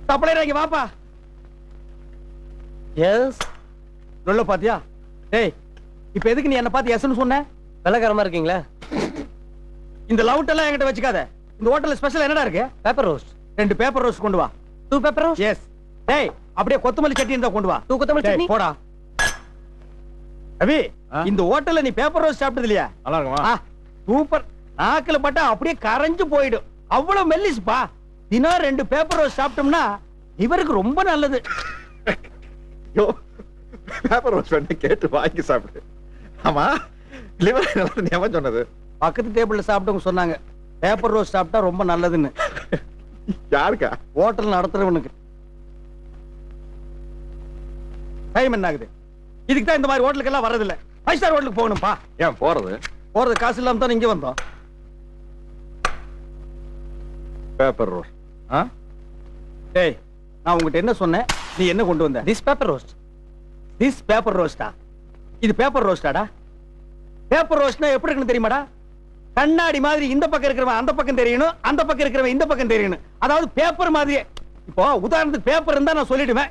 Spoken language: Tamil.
சப்ளையர் இங்க வாப்பா. எஸ். சொல்ல பாத்தியா? டேய், இப்ப எதுக்கு நீ என்ன பார்த்து எஸ்ன்னு சொன்ன? வெள்ளக்காரமா இருக்கீங்களா? இந்த லவுட் எல்லாம் என்கிட்ட வச்சுக்காத. இந்த ஹோட்டல்ல ஸ்பெஷல் என்னடா இருக்கு? Paper roast. 2 பேப்பர் ரோஸ்ட் கொண்டு வா. 2 பேப்பர் ரோஸ்ட். எஸ். டேய், அப்படியே கொத்தமல்லி சட்னி இருந்தா கொண்டு வா. 2 கொத்தமல்லி சட்னி. போடா. ரவி, இந்த ஹோட்டல்ல நீ பேப்பர் ரோஸ்ட் சாப்பிட்டது இல்லையா? நல்லா இருக்குமா? சூப்பர். நாக்குல பட்டா அப்படியே கரைஞ்சு போயிடும். அவ்வளவு மெல்லிஸ்பா. தினம் 2 பேப்பர் ரோஸ்ட் சாப்பிட்டோம்னா இவருக்கு ரொம்ப நல்லது. யோ, பேப்பர் ரோஸ்ட் வேணா கேட்டு வாங்கி சாப்பிடு. ஆமா, லிவர் நல்லா ஞாபகம் சொன்னது. பக்கத்து டேபிள்ல சாப்பிட்டவங்க சொன்னாங்க பேப்பர் ரோஸ்ட் சாப்பிட்டா ரொம்ப நல்லதுன்னு. யாருக்கா? ஹோட்டல் நடத்துறவனுக்கு. டைம் என்ன ஆகுது? இதுக்கு தான் இந்த மாதிரி ஹோட்டலுக்கு எல்லாம் வரதில்ல. 5 ஸ்டார் ஹோட்டலுக்கு போகணும்பா. ஏன் போறது? போறது காசு இல்லாம தான் இங்க வந்தோம். Paper roast. டேய், நான் உங்ககிட்ட என்ன சொன்னேன்? நீ என்ன கொண்டு வந்த? This paper roast. This paper ரோஸ்டா? இது பேப்பர் ரோஸ்டாடா? பேப்பர் ரோஸ்ட்னா எப்படி இருக்குன்னு தெரியுமாடா? கண்ணாடி மாதிரி இந்த பக்கம் இருக்கிறவன் அந்த பக்கம் தெரியணும், அந்த பக்கம் இருக்கிறவன் இந்த பக்கம் தெரியணும். அதாவது பேப்பர் மாதிரியே. இப்போ உதாரணத்துக்கு பேப்பர் இருந்தா நான் சொல்லிடுவேன்,